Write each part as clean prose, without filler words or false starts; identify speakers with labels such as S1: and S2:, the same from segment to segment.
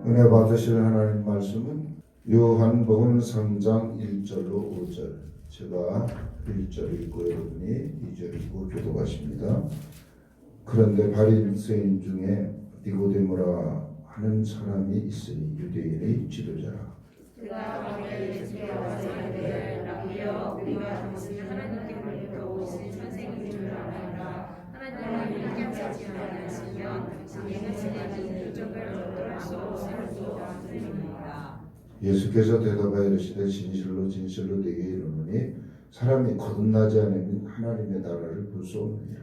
S1: 은혜 받으실 하나님 말씀은 요한복음 3장 1절로 5절. 제가 1절 읽고 여러분이 2절 읽고 교도하십니다. 그런데 바리새인 중에 니고데모라 하는 사람이 있으니 유대인의 지도자라.
S2: 그가 밤에 예수께 와서 이르되 라비여 우리가 당신을 하나님께로부터 오신 선생님인 줄 아나이다. 하나님은 일격하지 아니하시면 당신이 지나는 이쪽을 어떨 수 없으리이다.
S1: 예수께서 대답하여 이르시되 진실로 진실로 네게 이르노니 사람이 거듭나지 않으면 하나님의 나라를 볼 수 없느니라.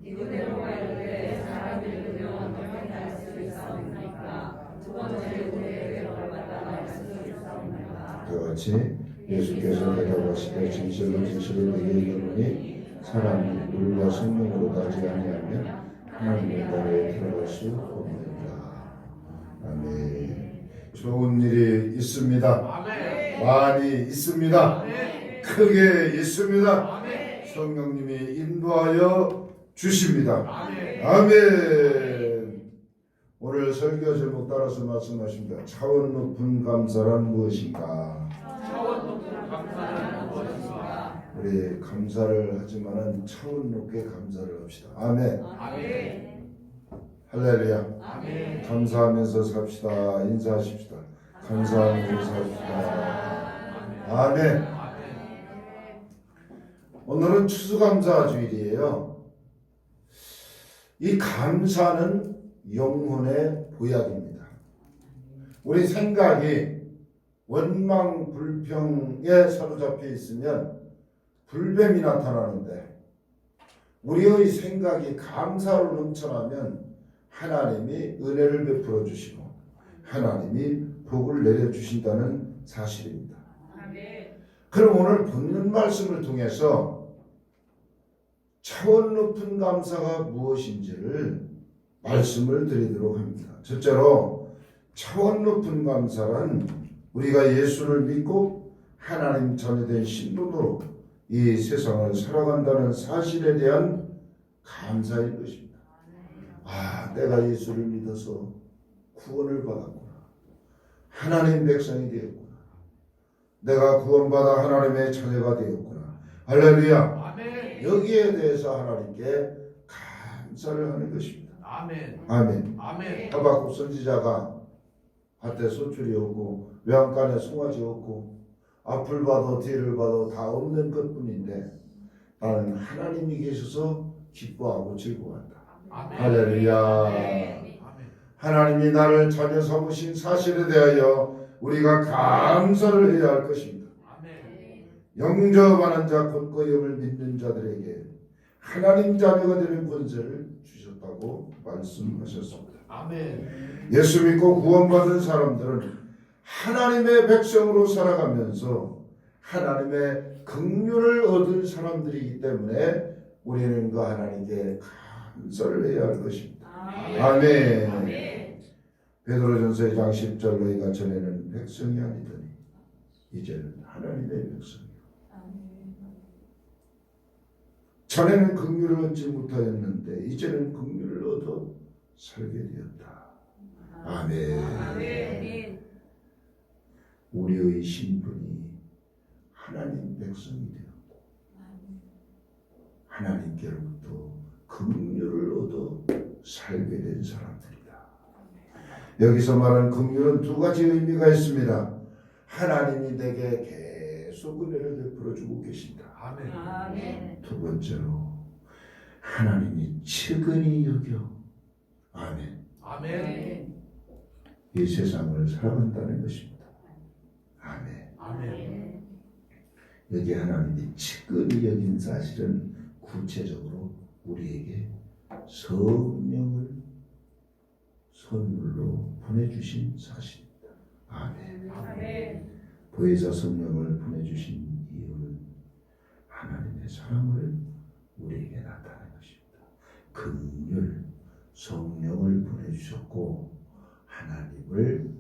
S2: 니고데모가 이르되 사람이 믿으면 어떻게 날 수 있사옵나이까. 두 번째 우리에게 얼마나 날 수 있사옵나이까.
S1: 그같이 예수께서 대답하시되 진실로 진실로 네게 이르노니 사람이 물과 성령으로 나지 아니하면 하나님의 나라에 들어갈 수 없느니라. 아멘. 좋은 일이 있습니다.
S3: 아멘.
S1: 많이 있습니다.
S3: 아멘.
S1: 크게 있습니다.
S3: 아멘.
S1: 성령님이 인도하여 주십니다.
S3: 아멘.
S1: 아멘. 오늘 설교 제목 따라서 말씀하십니다. 차원 높은 감사란 무엇인가?
S3: 차원 높은 감사는 무엇인가?
S1: 우리 감사를 하지만은 차원 높게 감사를 합시다. 아멘.
S3: 아멘.
S1: 할렐루야.
S3: 아멘.
S1: 감사하면서 삽시다. 인사하십시다. 감사하면서 삽시다. 아멘. 오늘은 추수감사주일이에요. 이 감사는 영혼의 보약입니다. 우리 생각이 원망 불평에 사로잡혀 있으면 불뱀이 나타나는데 우리의 생각이 감사로 넘쳐나면 하나님이 은혜를 베풀어 주시고 하나님이 복을 내려 주신다는 사실입니다. 그럼 오늘 본문 말씀을 통해서 차원 높은 감사가 무엇인지를 말씀을 드리도록 합니다. 첫째로 차원 높은 감사란 우리가 예수를 믿고 하나님 자녀된 신분으로 이 세상을 살아간다는 사실에 대한 감사인 것입니다. 아, 내가 예수를 믿어서 구원을 받았구나. 하나님 백성이 되었구나. 내가 구원받아 하나님의 자녀가 되었구나. 할렐루야.
S3: 아멘.
S1: 여기에 대해서 하나님께 감사를 하는 것입니다.
S3: 아멘.
S1: 아멘.
S3: 아멘.
S1: 하박국 선지자가 밭에 소출이 없고 외양간에 송아지 없고 앞을 봐도 뒤를 봐도 다 없는 것뿐인데 나는 하나님이 계셔서 기뻐하고 즐거워한다.
S3: 아멘.
S1: 할렐루야.
S3: 아멘.
S1: 하나님이 나를 자녀 삼으신 사실에 대하여 우리가 감사를 해야 할 것입니다.
S3: 아멘.
S1: 영접하는 자 곧 그 이름을 믿는 자들에게 하나님 자녀가 되는 권세를 주셨다고 말씀하셨습니다.
S3: 아멘.
S1: 예수 믿고 구원받은 사람들은 하나님의 백성으로 살아가면서 하나님의 긍휼을 얻은 사람들이기 때문에 우리는 그 하나님께 감사를 해야 할 것입니다. 아멘.
S3: 아멘.
S1: 베드로전서 2장 10절 너희가 전에는 백성이 아니더니 이제는 하나님의 백성이요. 전에는 긍휼을 얻지 못하였는데 이제는 긍휼을 얻어 살게 되었다. 아멘.
S2: 아멘.
S1: 우리의 신분이 하나님 백성이 되었고 하나님께로부터 긍휼을 얻어 살게 된 사람들이다. 여기서 말하는 긍휼은 두 가지 의미가 있습니다. 하나님이 내게 계속 은혜를 베풀어 주고 계신다.
S3: 아멘.
S2: 아멘.
S1: 두 번째로 하나님이 측은히 여겨 아멘.
S3: 아멘.
S1: 이 세상을 살아간다는 것입니다. 아멘.
S3: 아멘.
S1: 여기 하나님이 측은히 여긴 사실은 구체적으로 우리에게 성령을 선물로 보내주신 사실입니다. 아멘.
S3: 아멘.
S1: 보혜사 성령을 보내주신 이유는 하나님의 사랑을 우리에게 나타낸 것입니다. 긍휼, 성령을 보내주셨고 하나님을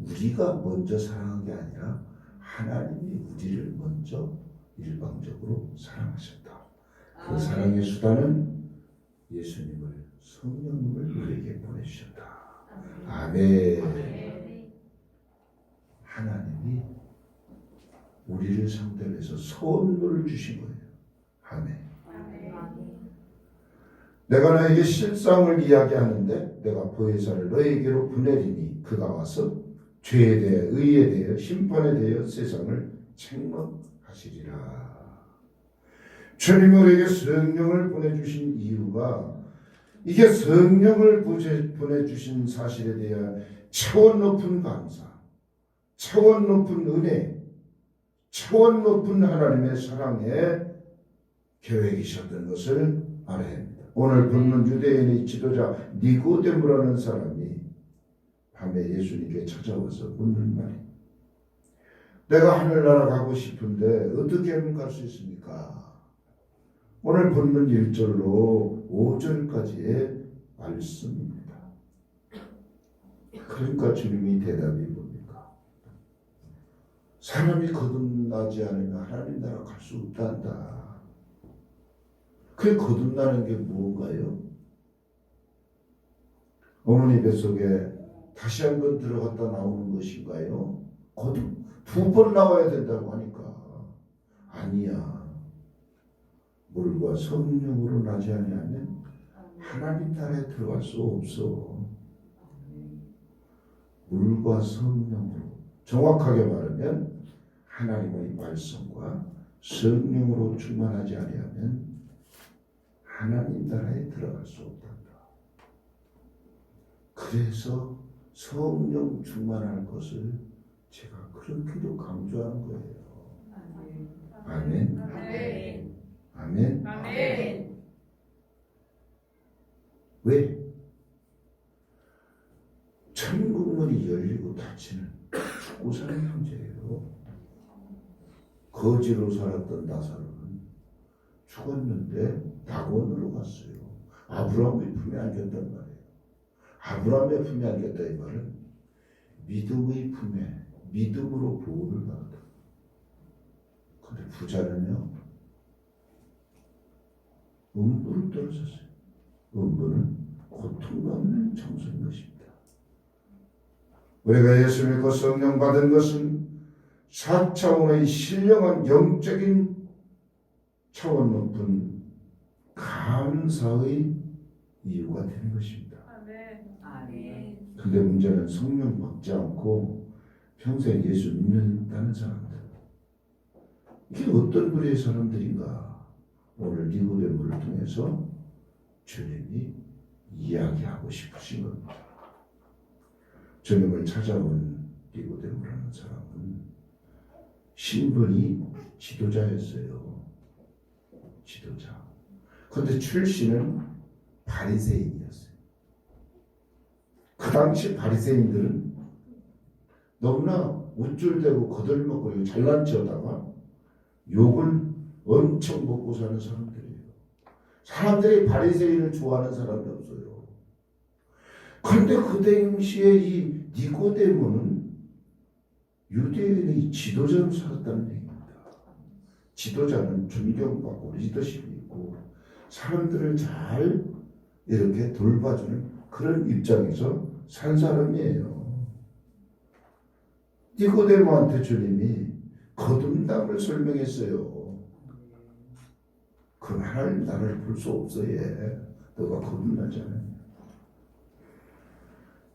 S1: 우리가 먼저 사랑한 게 아니라 하나님이 우리를 먼저 일방적으로 사랑하셨다. 그 사랑의 수단은 예수님을 성령님을 우리에게 보내주셨다. 아멘. 하나님이 우리를 상대로 해서 선물을 주신 거예요. 아멘. 내가 너에게 실상을 이야기하는데 내가 보혜사를 너에게로 보내리니 그가 와서 죄에 대해 의에 대해 심판에 대해 세상을 책망하시리라. 주님이 우리에게 성령을 보내주신 이유가 이게 성령을 보내주신 사실에 대한 차원 높은 감사, 차원 높은 은혜, 차원 높은 하나님의 사랑의 계획이셨던 것을 알아야 합니다. 오늘 본문 유대인의 지도자 니고데모라는 사람이 밤에 예수님께 찾아와서 묻는 말이, 내가 하늘나라 가고 싶은데 어떻게 하면 갈 수 있습니까? 오늘 본문 1절로 5절까지의 말씀입니다. 그러니까 주님이 대답이 뭡니까? 사람이 거듭나지 않으면 하나님 나라 갈 수 없단다. 그 거듭나는 게 무언가요? 어머니 뱃속에 다시 한번 들어갔다 나오는 것인가요? 거듭 2번 나와야 된다고 하니까 아니야. 물과 성령으로 나지 아니하면 하나님 나라에 들어갈 수 없어. 물과 성령으로, 정확하게 말하면 하나님의 말씀과 성령으로 충만하지 아니하면 하나님 나라에 들어갈 수 없단다. 그래서 성령 충만할 것을 제가 그렇게도 강조하는 거예요. 아멘.
S2: 아멘.
S1: 아멘.
S2: 아멘.
S1: 왜? 천국문이 열리고 닫히는 죽고 사는 형제예요. 거지로 살았던 나사로는 죽었는데 낙원으로 갔어요. 아브라함의 품에 안겼단 말이에요. 아브라함의 품에 안겼다 이 말은 믿음의 품에 믿음으로 보호를 받았다. 근데 부자는요 음부로 떨어졌어요. 음부는 고통받는 장소인 것입니다. 우리가 예수 믿고 성령 받은 것은 4차원의 신령한 영적인 차원 높은 감사의 이유가 되는 것입니다.
S2: 아멘.
S1: 근데 문제는 성령 받지 않고 평생 예수 믿는다는 사람들. 이게 어떤 부류의 사람들인가? 오늘 니고데모를 통해서 주님이 이야기하고 싶으신 겁니다. 주님을 찾아온 니고데모라는 사람은 신분이 지도자였어요. 지도자. 그런데 출신은 바리새인이었어요. 그 당시 바리새인들은 너무나 우쭐대고 거들먹거리고 잘난 체하다가 욕을 엄청 먹고 사는 사람들이에요. 사람들이 바리새인을 좋아하는 사람이 없어요. 그런데 그 당시에 이 니고데모는 유대인의 지도자로 살았다는 얘기입니다. 지도자는 존경받고 리더십이 있고 사람들을 잘 이렇게 돌봐주는 그런 입장에서 산 사람이에요. 니고데모한테 주님이 거듭남을 설명했어요. 그럼 하나님 나라를 볼 수 없어 얘. 너가 거듭나잖아.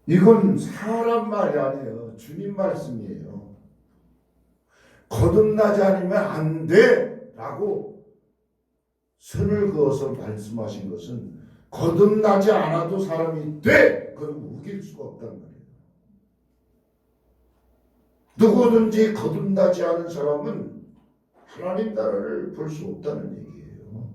S1: 이건 사람 말이 아니에요. 주님 말씀이에요. 거듭나지 않으면 안 돼 라고 선을 그어서 말씀하신 것은 거듭나지 않아도 사람이 돼! 그럼 우길 수가 없단 말이에요. 누구든지 거듭나지 않은 사람은 하나님 나라를 볼 수 없다는 얘기예요.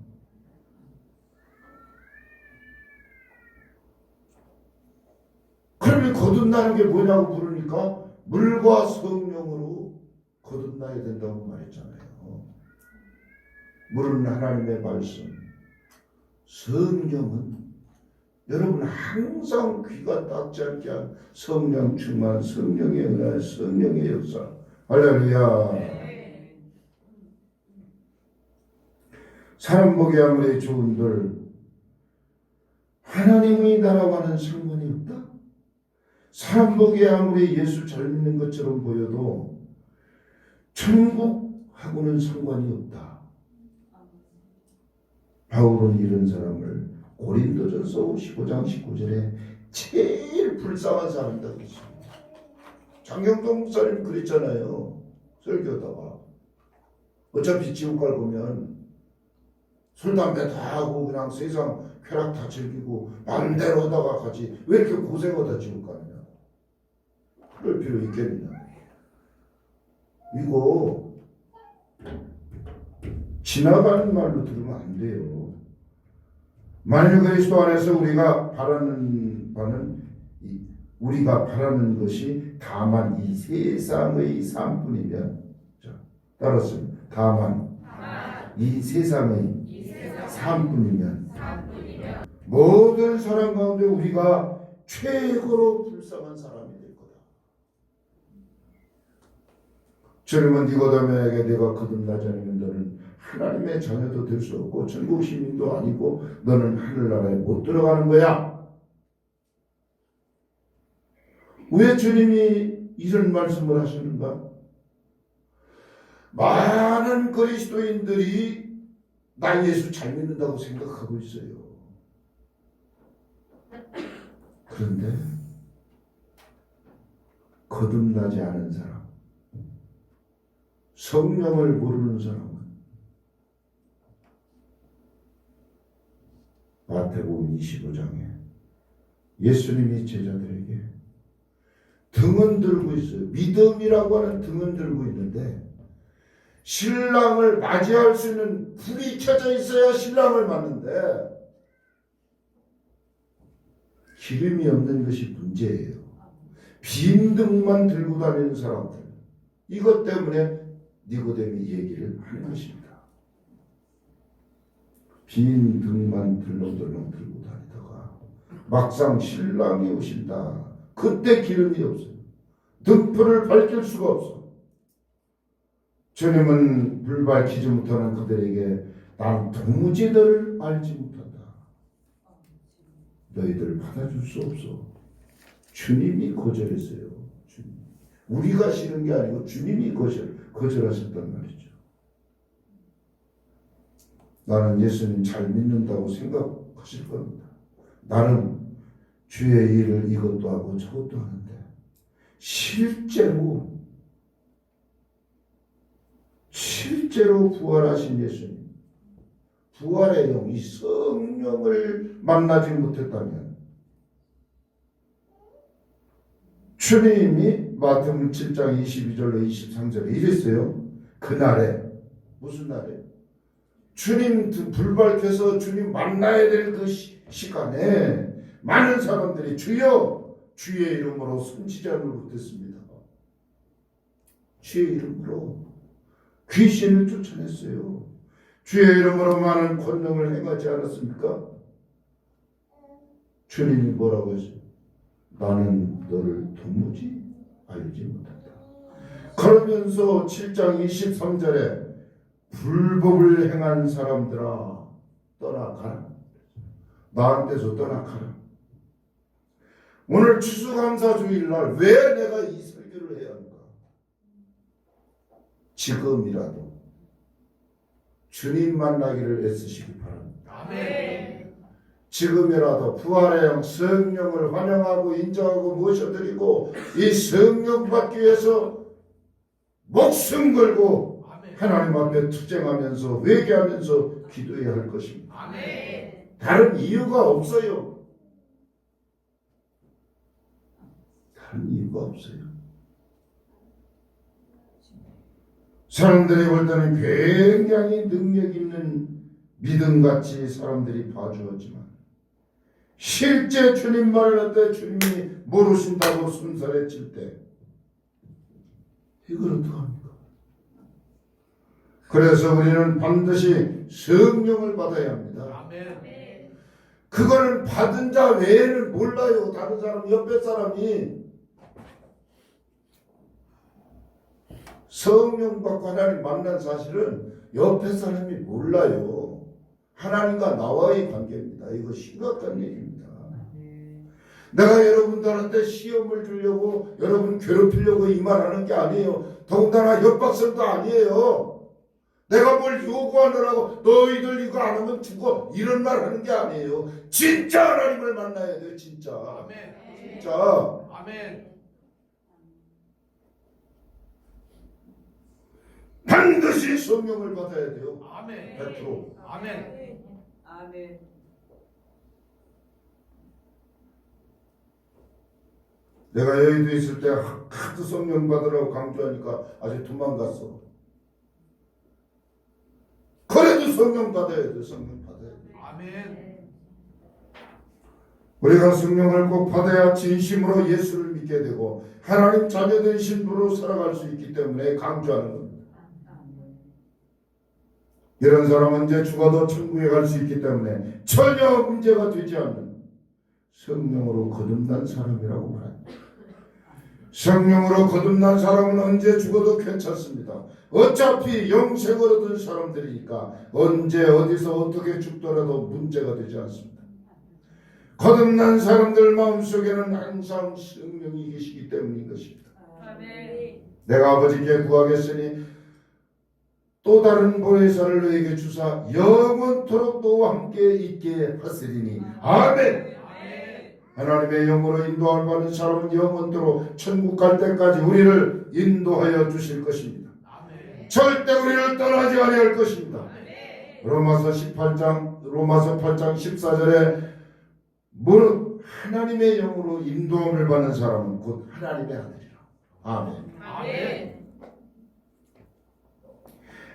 S1: 그러면 거듭나는 게 뭐냐고 물으니까 물과 성령으로 거듭나야 된다고 말했잖아요. 물은 하나님의 말씀, 성령은 여러분 항상 귀가 닦지 않게 한 성령 충만, 성령의 은혜, 성령의 역사. 할렐루야. 사람 보기 아무리 좋은들 하나님의 나라와는 상관이 없다. 사람 보기에 아무리 예수 잘 믿는 것처럼 보여도 천국하고는 상관이 없다. 바울은 이런 사람을 고린도전서 15장 19절에 제일 불쌍한 사람이라고 했습니다. 장경동 목사님 그랬잖아요. 설교하다가 어차피 지옥 갈 거면 술 담배 다 하고 그냥 세상 쾌락 다 즐기고 마음대로 하다가 가지 왜 이렇게 고생하다 지옥 가느냐. 그럴 필요 있겠느냐. 이거 지나가는 말로 들으면 안 돼요. 만일 그리스도 안에서 우리가 바라는 것이 다만 이 세상의 삶뿐이면, 따랐습니다. 다만 이 세상의 삶뿐이면 모든 사람 가운데 우리가 최고로 불쌍한 사람이 될 거다. 주님은 니고데모에게 네가 거듭나지 않으면 너는 하나님의 자녀도 될 수 없고 천국 시민도 아니고 너는 하늘나라에 못 들어가는 거야. 왜 주님이 이런 말씀을 하시는가? 많은 그리스도인들이 나 예수 잘 믿는다고 생각하고 있어요. 그런데 거듭나지 않은 사람, 성령을 모르는 사람은 마태복음 25장에 예수님이 제자들에게 등은 들고 있어요. 믿음이라고 하는 등은 들고 있는데 신랑을 맞이할 수 있는 불이 켜져 있어야 신랑을 맞는데 기름이 없는 것이 문제예요. 빈 등만 들고 다니는 사람들, 이것 때문에 니고데모이 얘기를 하는 것입니다. 빈 등만 들렁들렁 들고 다니다가 막상 신랑이 오신다. 그때 기름이 없어요. 등불을 밝힐 수가 없어. 주님은 불 밝히지 못하는 그들에게 난 도무지 너를 알지 못한다. 너희들 받아줄 수 없어. 주님이 거절했어요. 주님. 우리가 싫은 게 아니고 주님이 거절하셨단 말이죠. 나는 예수님 잘 믿는다고 생각하실 겁니다. 나는 주의 일을 이것도 하고 저것도 하는데 실제로 부활하신 예수님, 부활의 영, 이 성령을 만나지 못했다면 주님이 마태복음 7장 22절로 23절에 이랬어요. 그날에, 무슨 날에? 주님 불 밝혀서 주님 만나야 될 그 시간에 많은 사람들이 주여 주의 이름으로 선지자를 못했습니다. 주의 이름으로 귀신을 쫓아냈어요. 주의 이름으로 많은 권능을 행하지 않았습니까? 주님이 뭐라고 했어요? 나는 너를 도무지 알지 못한다. 그러면서 7장 23절에 불법을 행한 사람들아 떠나가라. 나한테서 떠나가라. 오늘 추수감사주일날 왜 내가 이 설교를 해야 하는가? 지금이라도 주님 만나기를 애쓰시기 바랍니다.
S3: 아멘.
S1: 지금이라도 부활의 영 성령을 환영하고 인정하고 모셔드리고 이 성령 받기 위해서 목숨 걸고 하나님 앞에 투쟁하면서 회개하면서 기도해야 할 것입니다.
S3: 아멘.
S1: 다른 이유가 없어요. 다른 이유가 없어요. 사람들이 볼 때는 굉장히 능력 있는 믿음같이 사람들이 봐주었지만 실제 주님 말을 할 때 주님이 모르신다고 순살에 칠 때 이걸 어떡합니까? 그래서 우리는 반드시 성령을 받아야 합니다.
S3: 아멘.
S1: 그거는 받은 자 외에는 몰라요. 다른 사람, 옆에 사람이 성령 받고 하나님 만난 사실은 옆에 사람이 몰라요. 하나님과 나와의 관계입니다. 이거 심각한 얘기입니다. 내가 여러분들한테 시험을 주려고 여러분 괴롭히려고 이 말하는 게 아니에요. 더군다나 협박성도 아니에요. 내가 뭘 요구하느라고 너희들 이거 안 하면 죽어 이런 말 하는 게 아니에요. 진짜 하나님을 만나야 돼요. 진짜.
S4: 아멘.
S1: 진짜.
S4: 아멘.
S1: 반드시 성령을 받아야 돼요.
S4: 아멘.
S1: 100%.
S4: 아멘.
S3: 아멘.
S1: 내가 여의도에 있을 때 하도 성령 받으라고 강조하니까 아주 도망갔어. 그래도 성령 받아야 돼. 성령 받아야 돼.
S4: 아멘.
S1: 우리가 성령을 꼭 받아야 진심으로 예수를 믿게 되고 하나님 자녀된 신부로 살아갈 수 있기 때문에 강조하는 겁니다. 이런 사람은 이제 죽어도 천국에 갈 수 있기 때문에 전혀 문제가 되지 않는 성령으로 거듭난 사람이라고 말합니다. 성령으로 거듭난 사람은 언제 죽어도 괜찮습니다. 어차피 영생을 얻은 사람들이니까 언제 어디서 어떻게 죽더라도 문제가 되지 않습니다. 거듭난 사람들 마음속에는 항상 성령이 계시기 때문인 것입니다.
S3: 아멘.
S1: 내가 아버지께 구하겠으니 또 다른 보혜사를 너에게 주사 영원토록 너와 함께 있게 하시리니 아멘. 하나님의 영으로 인도할 받는 사람은 영원토록 천국 갈 때까지 우리를 인도하여 주실 것입니다.
S4: 아멘.
S1: 절대 우리를 떠나지 아니할 것입니다. 로마서 8장 14절에 무릇 하나님의 영으로 인도함을 받는 사람은 곧 하나님의 아들이라. 아멘.
S4: 아멘.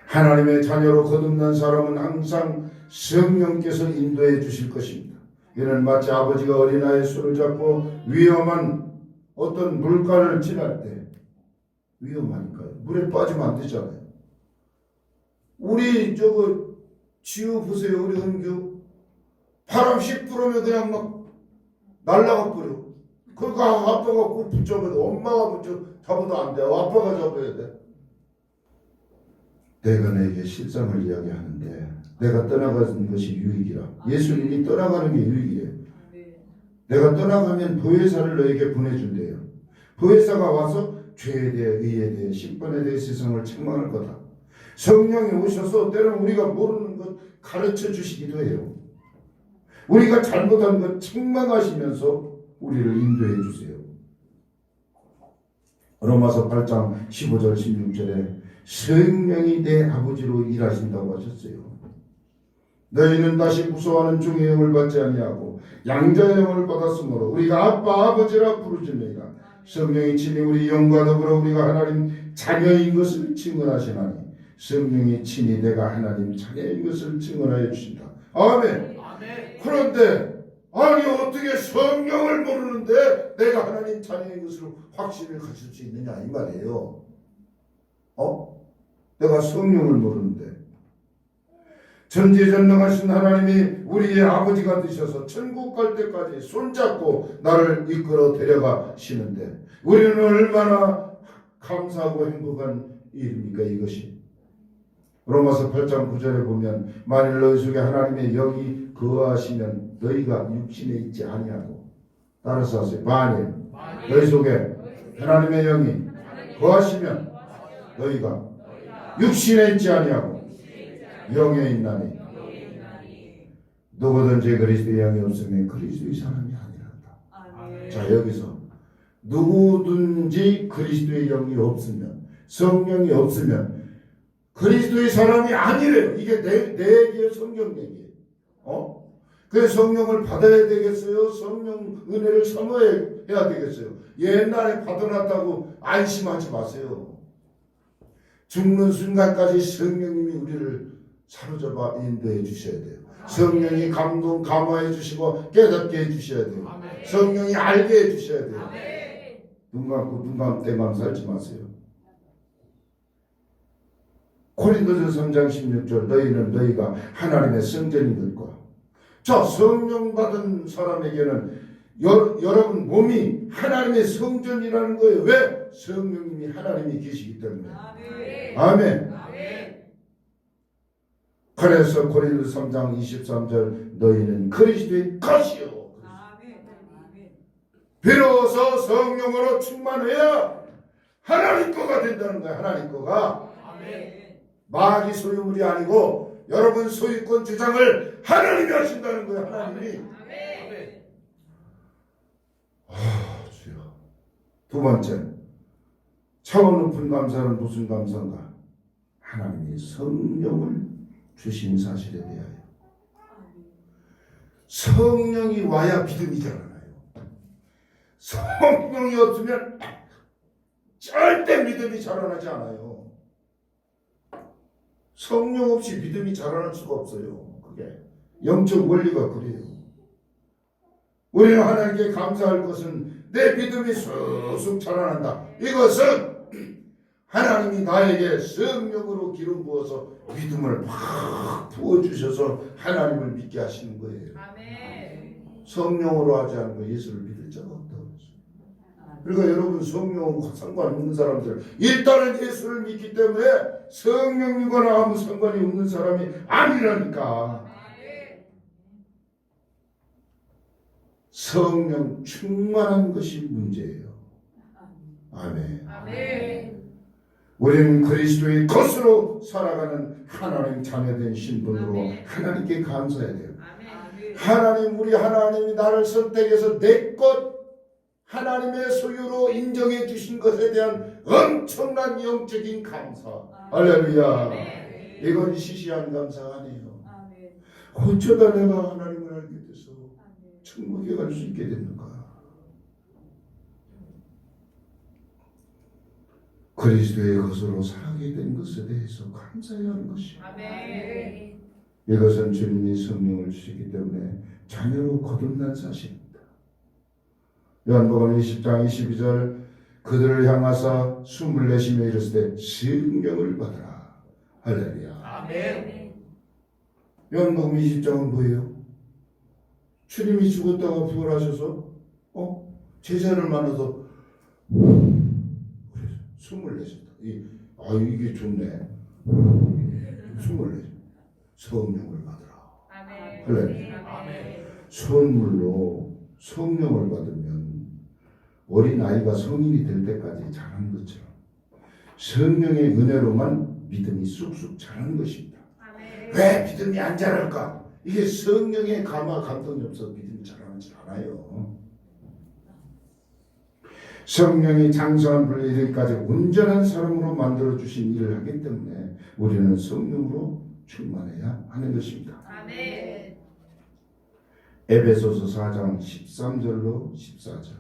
S1: 하나님의 자녀로 거듭난 사람은 항상 성령께서 인도해 주실 것입니다. 이는 마치 아버지가 어린아이의 손을 잡고 위험한 어떤 물가를 지날 때 위험하니까요. 물에 빠지면 안 되잖아요. 우리 저거 지우 보세요. 우리 은규 바람 씩 불으면 그냥 막 날라가 버려. 그러니까 아빠가 꼭 붙잡아야 돼. 엄마가 잡아도 안 돼. 아빠가 잡아야 돼. 내가 내게 실상을 이야기하는데 내가 떠나가는 것이 유익이라. 예수님이 떠나가는 게 유익이에요. 내가 떠나가면 보혜사를 너에게 보내준대요. 보혜사가 와서 죄에 대해 의에 대해 심판에 대해 세상을 책망할 거다. 성령이 오셔서 때로는 우리가 모르는 것 가르쳐 주시기도 해요. 우리가 잘못한 것 책망하시면서 우리를 인도해 주세요. 로마서 8장 15절 16절에 성령이 내 아버지로 일하신다고 하셨어요. 너희는 다시 무서워하는 종의 영을 받지 아니하고 양자의 영을 받았으므로 우리가 아빠 아버지라 부르짖느니라. 성령이 친히 우리 영과 더불어 우리가 하나님 자녀인 것을 증언하시나니 성령이 친히 내가 하나님 자녀인 것을 증언하여 주신다. 아멘.
S4: 아멘.
S1: 그런데 아니 어떻게 성령을 모르는데 내가 하나님 자녀인 것으로 확신을 가질 수 있느냐 이 말이에요. 내가 성령을 모르는데 전지전능하신 하나님이 우리의 아버지가 되셔서 천국 갈 때까지 손잡고 나를 이끌어 데려가시는데 우리는 얼마나 감사하고 행복한 일입니까 이것이. 로마서 8장 9절에 보면 만일 너희 속에 하나님의 영이 거하시면 너희가 육신에 있지 아니하고 따라서 하세요. 만일 너희 속에 하나님의 영이 거하시면 너희가 육신에 있지 아니하고 영에 있나니 누구든지 그리스도의 영이 없으면 그리스도의 사람이 아니란다. 자 여기서 누구든지 그리스도의 영이 없으면 성령이 없으면 그리스도의 사람이 아니래요. 이게 내 성경 얘기예요. 그래서 성령을 받아야 되겠어요? 성령 은혜를 사모해야 되겠어요? 옛날에 받아놨다고 안심하지 마세요. 죽는 순간까지 성령님이 우리를 사로잡아 인도해 주셔야 돼요. 성령이 감동, 감화해 주시고 깨닫게 해 주셔야 돼요. 성령이 알게 해 주셔야 돼요. 눈 감고 눈 감을 때만 살지 마세요. 고린도전서 3장 16절 너희는 너희가 하나님의 성전이 될 거야. 자 성령 받은 사람에게는 여러분 몸이 하나님의 성전이라는 거예요. 왜? 성령님이 하나님이 계시기 때문에. 아멘. 그래서 고린도서 3장 23절 너희는 그리스도의 것이요. 비로소 성령으로 충만해야 하나님 거가 된다는 거야. 하나님 거가.
S3: 아멘.
S1: 마귀 소유물이 아니고 여러분 소유권 주장을 하나님이 하신다는 거야. 하나님이.
S3: 아멘.
S1: 주여. 두 번째, 차원 높은 감사는 무슨 감사인가? 하나님이 성령을 주신 사실에 대하여. 성령이 와야 믿음이 자라나요. 성령이 없으면 절대 믿음이 자라나지 않아요. 성령 없이 믿음이 자라날 수가 없어요. 그게 영적 원리가 그래요. 우리는 하나님께 감사할 것은 내 믿음이 쑥쑥 자라난다. 이것은 하나님이 나에게 성령으로 기름 부어서 믿음을 팍 부어주셔서 하나님을 믿게 하시는 거예요.
S3: 아멘.
S1: 성령으로 하지 않고 예수를 믿을 자가 없다고 했어요. 그러니까 여러분 성령과 상관없는 사람들 일단은 예수를 믿기 때문에 성령이거나 아무 상관이 없는 사람이 아니라니까. 성령 충만한 것이 문제예요. 아멘.
S3: 아멘.
S1: 우리는 그리스도의 것으로 살아가는 하나님 자녀된 신분으로
S3: 아멘.
S1: 하나님께 감사해야 돼요.
S3: 아멘.
S1: 하나님, 우리 하나님이 나를 선택해서 내 것 하나님의 소유로 인정해 주신 것에 대한 엄청난 영적인 감사. 할렐루야.
S3: 아멘.
S1: 이건 시시한 감사가 아니에요.
S3: 아멘.
S1: 어쩌다 내가 하나님을 알게 돼서
S3: 아멘.
S1: 천국에 갈 수 있게 됐는가? 그리스도의 것으로 살아가게 된 것에 대해서 감사해야 하는 것이요.
S3: 아멘.
S1: 이것은 주님이 성령을 주시기 때문에 자녀로 거듭난 사실입니다. 요한복음 20장 22절 그들을 향하사 숨을 내쉬며 이르시되 성령을 받으라. 할렐루야.
S3: 아멘.
S1: 요한복음 20장은 뭐예요? 주님이 죽었다가 부활하셔서 제자를 만나서 숨을 내셨다. 이게 좋네. 숨을 내셨다. 성령을 받으라.
S3: 아멘.
S1: 할렐루야.
S3: 아멘.
S1: 선물로 성령을 받으면 어린 아이가 성인이 될 때까지 자라는 것처럼 성령의 은혜로만 믿음이 쑥쑥 자라는 것입니다.
S3: 아멘.
S1: 왜 믿음이 안 자랄까? 이게 성령의 감화 감동이 없어서 믿음이 자라지 않아요. 성령이 장성한 분에 이르기까지 온전한 사람으로 만들어 주신 일을 하기 때문에 우리는 성령으로 충만해야 하는 것입니다.
S3: 아멘.
S1: 에베소서 4장 13절로 14절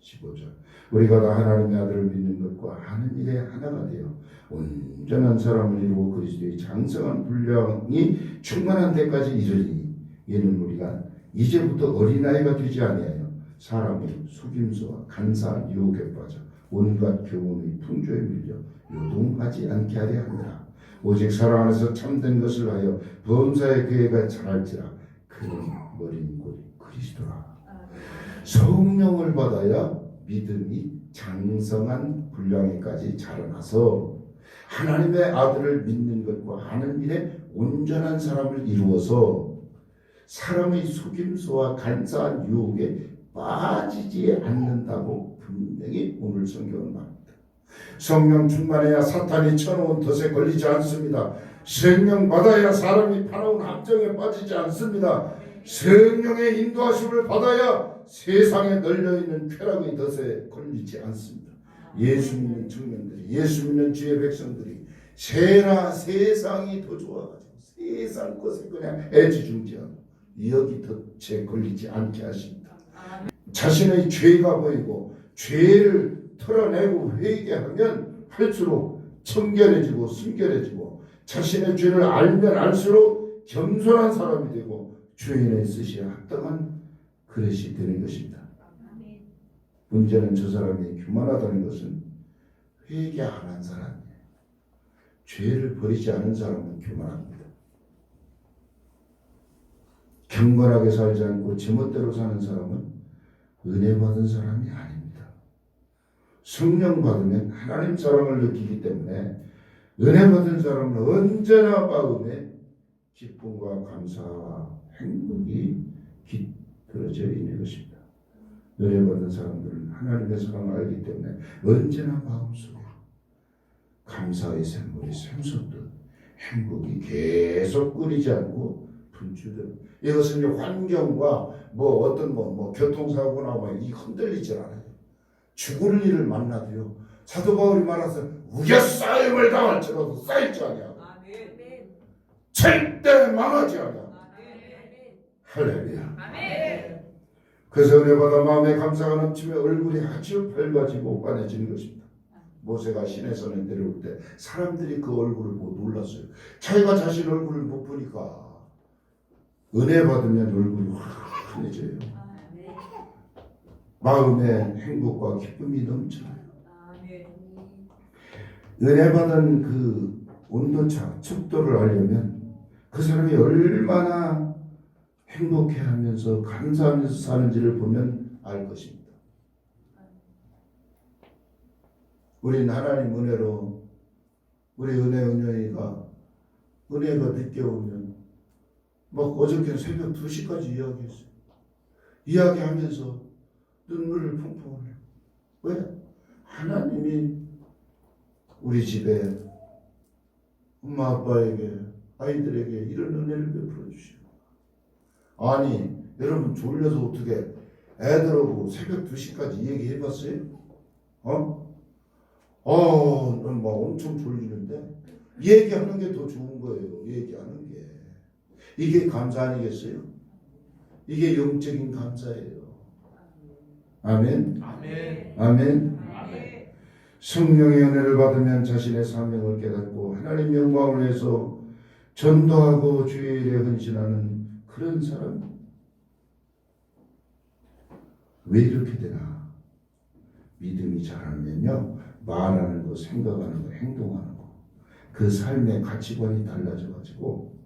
S1: 15절 우리가 다 하나님의 아들을 믿는 것과 하는 일에 하나가 되어 온전한 사람을 이루고 그리스도의 장성한 분량이 충만한 데까지 이르니 이는 우리가 이제부터 어린아이가 되지 아니하여 사람의 속임수와 간사한 유혹에 빠져 온갖 교훈의 풍조에 밀려 요동하지 않게 하려 합니다. 오직 사랑 안에서 참된 것을 하여 범사의 계획에 잘할지라 그는 머리인 곧 그리스도라. 성령을 받아야 믿음이 장성한 분량에까지 자라나서 하나님의 아들을 믿는 것과 하는 일에 온전한 사람을 이루어서 사람의 속임수와 간사한 유혹에 빠지지 않는다고 분명히 오늘 성경은 말합니다. 성령 충만해야 사탄이 쳐놓은 덫에 걸리지 않습니다. 성령 받아야 사람이 파놓은 함정에 빠지지 않습니다. 성령의 인도하심을 받아야 세상에 널려있는 쾌락의 덫에 걸리지 않습니다. 예수 믿는 청년들이, 예수 믿는 주의 백성들이 세상이 더 좋아가지고 세상 것에 그냥 애지중지하고 여기 덫에 걸리지 않게 하십니다. 자신의 죄가 보이고 죄를 털어내고 회개하면 할수록 청결해지고 순결해지고 자신의 죄를 알면 알수록 겸손한 사람이 되고 주인의 뜻에 합당한 그릇이 되는 것입니다. 문제는 저 사람이 교만하다는 것은 회개 안 한 사람이에요. 죄를 버리지 않은 사람은 교만합니다. 경건하게 살지 않고 제멋대로 사는 사람은 은혜 받은 사람이 아닙니다. 성령 받으면 하나님 사랑을 느끼기 때문에 은혜 받은 사람은 언제나 마음에 기쁨과 감사와 행복이 깃들어져 있는 것입니다. 은혜 받은 사람들은 하나님의 사랑을 알기 때문에 언제나 마음속에 감사의 샘물이 샘솟듯 행복이 계속 끓이지 않고 분출되는, 이것은 환경과 어떤 교통사고나 이 흔들리질 않아요. 죽을 일을 만나도요, 사도 바울이 말하서 우겨싸임을 당할지라도 쌓이지 아니하고
S3: 아멘.
S1: 절대 망하지 아니하고.
S3: 아멘.
S1: 할렐루야.
S3: 아멘.
S1: 그래서 은혜 받아 마음에 감사가 넘치며 얼굴이 아주 밝아지고 환해지는 것입니다. 모세가 시내산에 내려올 때 사람들이 그 얼굴을 보고 놀랐어요. 자기가 자신 얼굴을 못 보니까. 은혜 받으면 얼굴이 환해져요. 마음에 행복과 기쁨이 넘쳐요.
S3: 아멘.
S1: 은혜 받은 그 온도차, 척도를 알려면 그 사람이 얼마나 행복해하면서 감사하면서 사는지를 보면 알 것입니다. 우린 하나님 은혜로, 우리 은혜가 늦게 오면 어저께 새벽 2시까지 이야기했어요. 이야기하면서 눈물을 펑펑 흘려요. 왜? 하나님이 우리 집에 엄마 아빠에게, 아이들에게 이런 은혜를 베풀어 주시고. 아니 여러분, 졸려서 어떻게 애들하고 새벽 2시까지 얘기해봤어요? 엄청 졸리는데 얘기하는 게 더 좋은 거예요. 얘기하는 게. 이게 감사 아니겠어요? 이게 영적인 감사예요. 아멘.
S3: 아멘.
S1: 아멘.
S3: 아멘.
S1: 성령의 은혜를 받으면 자신의 사명을 깨닫고 하나님 영광을 위해서 전도하고 주의 일에 헌신하는 그런 사람. 왜 이렇게 되나? 믿음이 자라면요, 말하는 거, 생각하는 거, 행동하는 거, 그 삶의 가치관이 달라져가지고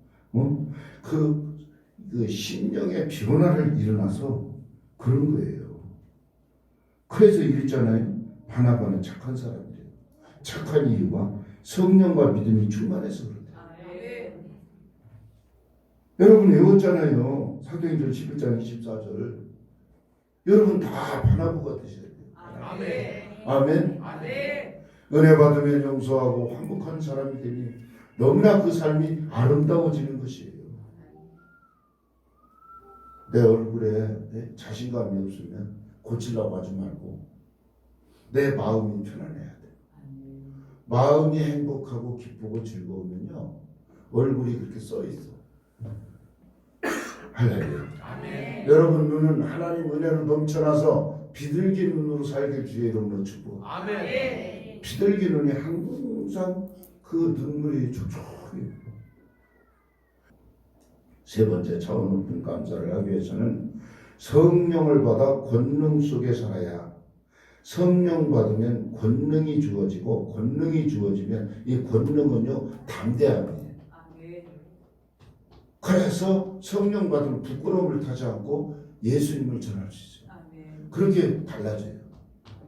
S1: 그 심령의 변화를 일어나서 그런 거예요. 그래서 이랬잖아요. 바나바는 착한 사람이래요. 착한 이유가 성령과 믿음이 충만해서 그런데.
S3: 아멘.
S1: 여러분 외웠잖아요. 사도행전 11장 24절. 여러분 다 바나바가 되셔야 돼요.
S3: 아멘.
S1: 아멘.
S3: 아멘.
S1: 은혜 받으면 용서하고 화목한 사람이 되니 너무나 그 삶이 아름다워지는 것이에요. 내 얼굴에 자신감이 없으면 고치려고 하지 말고 내 마음이 편안해야 돼. 마음이 행복하고 기쁘고 즐거우면요, 얼굴이 그렇게 써 있어. 할렐루야.
S3: 아멘.
S1: 여러분 눈은 하나님 은혜로 넘쳐나서 비둘기 눈으로 살길 주의 이름으로 축복.
S3: 아멘.
S1: 비둘기 눈이 항상 그 눈물이 촉촉해요. 세 번째, 차원 높은 감사를 하기 위해서는 성령을 받아 권능 속에 살아야. 성령 받으면 권능이 주어지고, 권능이 주어지면 이 권능은요, 담대함이에요.
S3: 아멘.
S1: 그래서 성령 받으면 부끄러움을 타지 않고 예수님을 전할 수 있어요.
S3: 아멘.
S1: 그렇게 달라져요.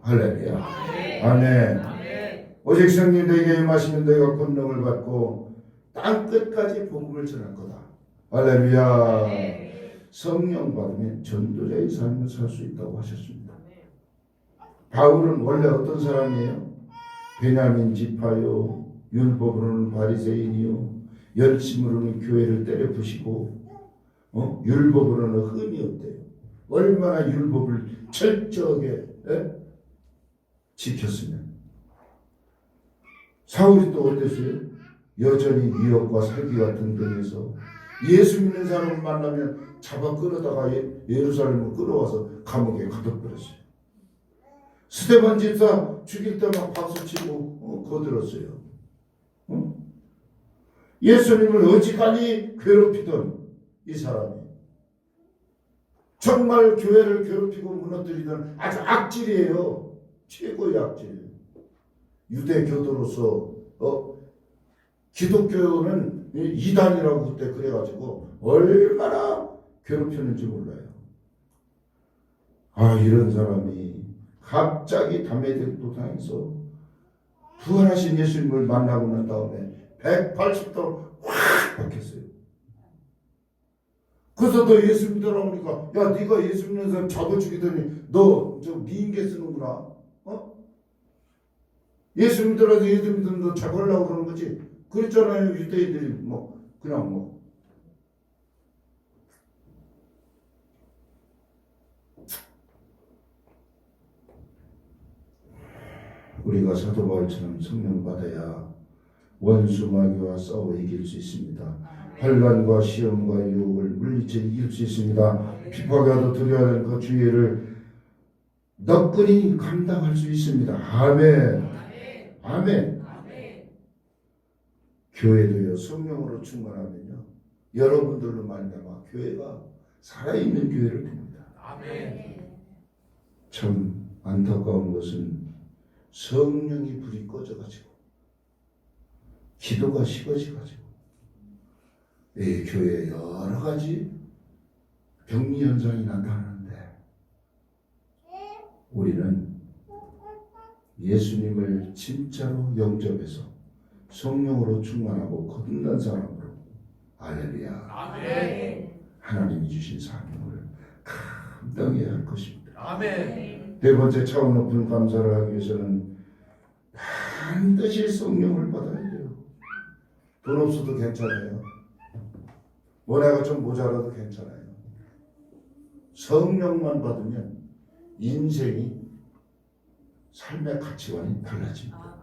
S1: 할렐루야.
S3: 아멘.
S1: 아멘.
S3: 아멘.
S1: 오직 성령 너희에게 임하시면 너희가 권능을 받고 땅 끝까지 복음을 전할 거다. 할렐루야. 성령 받으면 전도자의 삶을 살 수 있다고 하셨습니다. 바울은 원래 어떤 사람이에요? 베냐민 지파요, 율법으로는 바리새인이요, 열심으로는 교회를 때려 부시고, 율법으로는 흠이 없대요. 얼마나 율법을 철저하게 지켰으면. 사울이 또 어땠어요? 여전히 미혹과 살기와 등등해서 예수 믿는 사람을 만나면 잡아 끌어다가 예루살렘을 끌어와서 감옥에 가둬버렸어요. 스데반 집사 죽일 때 막 박수치고 거들었어요. 예수님을 어지간히 괴롭히던 이 사람이 정말 교회를 괴롭히고 무너뜨리던 아주 악질이에요. 최고의 악질. 유대 교도로서 기독교는 이단이라고 그때 그래가지고 얼마나 괴롭혔는지 몰라요. 이런 사람이 갑자기 담에색도 당해서 부활하신 예수님을 만나고 난 다음에 180도 확 바뀌었어요. 그래서 너 예수 믿으라고 하니까 야 네가 예수 믿는 사람 잡아 죽이더니 너 저 미인계 쓰는구나. 어? 예수 믿으라고 예수 믿으면 너 잡으려고 그러는 거지. 그랬잖아요. 유대인들이 뭐 그냥 뭐 우리가 사도 바울처럼 성령 받아야 원수 마귀와 싸워 이길 수 있습니다. 환난과 시험과 유혹을 물리쳐 이길 수 있습니다. 핍박에도 두려워야 하는 그 주의를 너끈히 감당할 수 있습니다. 아멘. 아멘. 교회도요 성령으로 충만하면요 여러분들로 말미암아 교회가 살아있는 교회를 됩니다. 참 안타까운 것은 성령이 불이 꺼져가지고 기도가 식어져가지고 이 교회에 여러 가지 병리 현상이 나타나는데 우리는 예수님을 진짜로 영접해서 성령으로 충만하고 거듭난 사람으로 할렐루야 하나님이 주신 사명을 감당해야 할 것입니다. 네 번째 차원 높은 감사를 하기 위해서는 반드시 성령을 받아야 돼요. 돈 없어도 괜찮아요. 원해가 좀 모자라도 괜찮아요. 성령만 받으면 인생이 삶의 가치관이 달라집니다.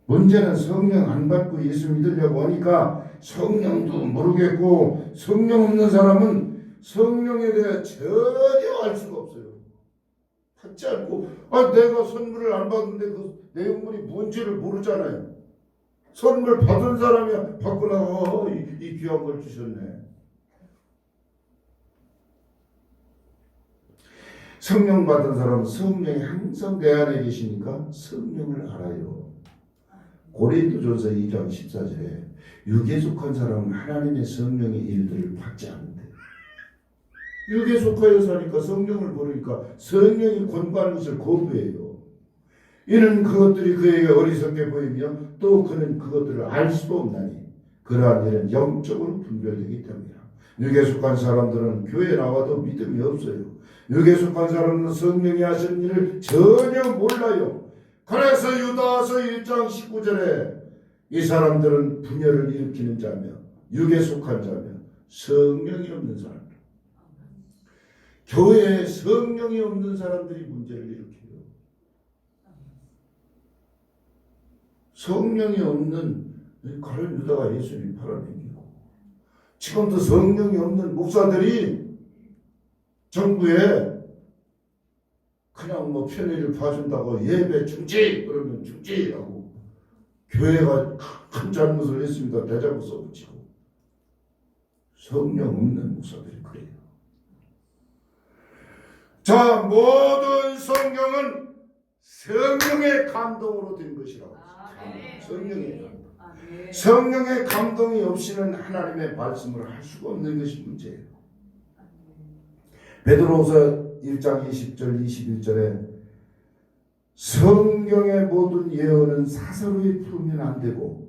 S1: 문제는 성령 안 받고 예수 믿으려고 하니까 성령도 모르겠고 성령 없는 사람은 성령에 대해 전혀 알 수가 없어요. 받지 않고 내가 선물을 안 받는데 그 내용물이 뭔지를 모르잖아요. 선물 받은 사람이 받고 나서 이 귀한 걸 주셨네. 성령 받은 사람은 성령이 항상 내 안에 계시니까 성령을 알아요. 고린도전서 2장 14절에 육에 속한 사람은 하나님의 성령의 일들을 받지 않는데 육에 속하여 사니까 성령을 모르니까 성령이 권고하는 것을 거부해요. 이는 그것들이 그에게 어리석게 보이며 또 그는 그것들을 알 수도 없나니 그러한 일은 영적으로 분별되기 때문이라. 육에 속한 사람들은 교회에 나와도 믿음이 없어요. 육에 속한 사람은 성령이 하시는 일을 전혀 몰라요. 그래서 유다서 1장 19절에 이 사람들은 분열을 일으키는 자며 육에 속한 자며 성령이 없는 사람. 교회에 성령이 없는 사람들이 문제를 일으켜요. 성령이 없는 가룟 유다가 예수님 팔아넘기고 지금도 성령이 없는 목사들이 정부에 그냥 뭐 편의를 봐준다고 예배 중지 그러면 중지하고 교회가 큰 잘못을 했습니다. 대자보 써붙이고 성령 없는 목사들이 그래요. 자, 모든 성경은 성령의 감동으로 된 것이라고. 성령의 감동. 성령의 감동이 없이는 하나님의 말씀을 할 수가 없는 것이 문제예요. 베드로후서 1장 20절 21절에 성경의 모든 예언은 사사로이 풀으면 안 되고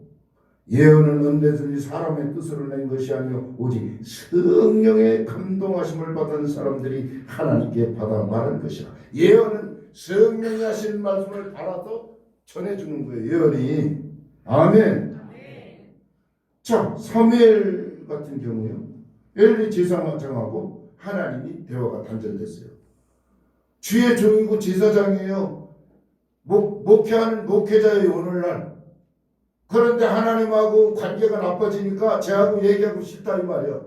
S1: 예언은 언제든지 사람의 뜻으로 낸 것이 아니요 오직 성령의 감동하심을 받은 사람들이 하나님께 받아 말한 것이라. 예언은 성령이 하신 말씀을 받아서 전해주는 거예요. 예언이. 아멘. 자, 사무엘 같은 경우요 엘리 제사장하고 하나님이 대화가 단절됐어요. 주의 종이고 제사장이에요. 목회하는 목회자예요. 오늘날. 그런데 하나님하고 관계가 나빠지니까 쟤하고 얘기하고 싶다 이 말이야.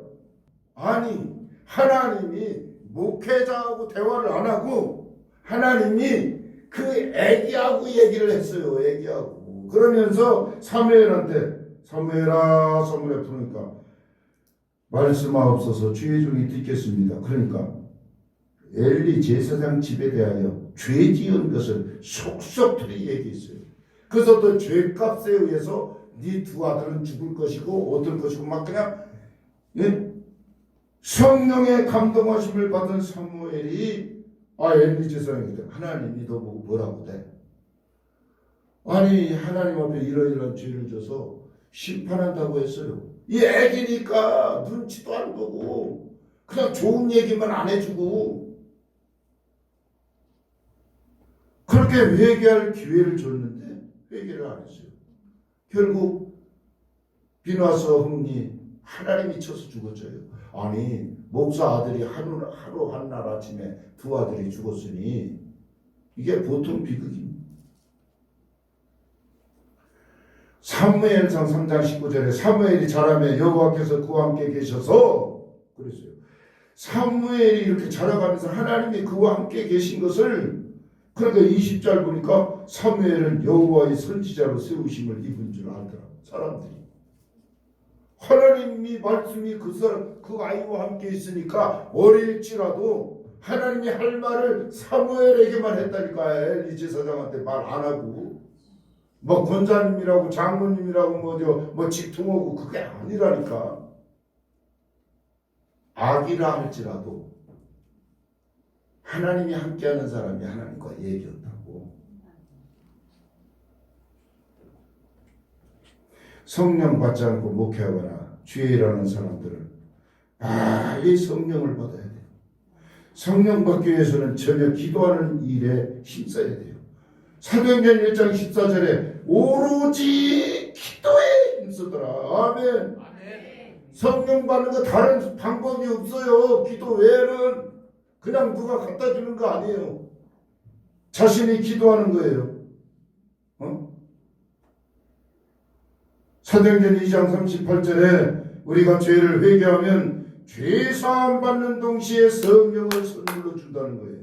S1: 아니 하나님이 목회자하고 대화를 안 하고 하나님이 그 애기하고 얘기를 했어요. 애기하고. 그러면서 사무엘한테 사무엘아 사무엘 부르니까 말씀하옵소서 주의 종이 듣겠습니다. 그러니까 엘리 제사장 집에 대하여 죄 지은 것을 속속들이 얘기했어요. 그래서 또 죄값에 의해서 네 두 아들은 죽을 것이고 얻을 것이고 막 그냥 성령의 감동하심을 받은 사무엘이 엘리 제사장이 하나님이 너 보고 뭐라고 돼? 아니 하나님 앞에 이러이러한 죄를 져서 심판한다고 했어요. 이 애기니까 눈치도 안 보고 그냥 좋은 얘기만 안 해주고 그렇게 회개할 기회를 줬는데 회개를 안 했어요. 결국 비나서 흥리 하나님이 쳐서 죽었어요. 아니 목사 아들이 하루 한날 아침에 두 아들이 죽었으니 이게 보통 비극입니다. 사무엘상 3장 19절에 사무엘이 자라며 여호와께서 그와 함께 계셔서 그랬어요. 사무엘이 이렇게 자라가면서 하나님이 그와 함께 계신 것을 그러니까 20절 보니까 사무엘은 여호와의 선지자로 세우심을 입은 줄 알더라고요. 사람들이 하나님이 말씀이 그 아이와 함께 있으니까 어릴지라도 하나님이 할 말을 사무엘에게만 했다니까. 엘리 제사장한테 말 안 하고 뭐 권사님이라고 장로님이라고 뭐 직통하고 그게 아니라니까. 악이라 할지라도 하나님이 함께하는 사람이 하나님과 얘기했다고. 성령 받지 않고 목회하거나 주일하는 사람들은 빨리 성령을 받아야 돼요. 성령 받기 위해서는 전혀 기도하는 일에 힘써야 돼요. 사도행전 1장 14절에 오로지 기도에 힘쓰더라. 아멘. 성령 받는 거 다른 방법이 없어요. 기도 외에는 그냥 누가 갖다 주는 거 아니에요. 자신이 기도하는 거예요. 사도행전 2장 38절에 우리가 죄를 회개하면 죄사함 받는 동시에 성령을 선물로 준다는 거예요.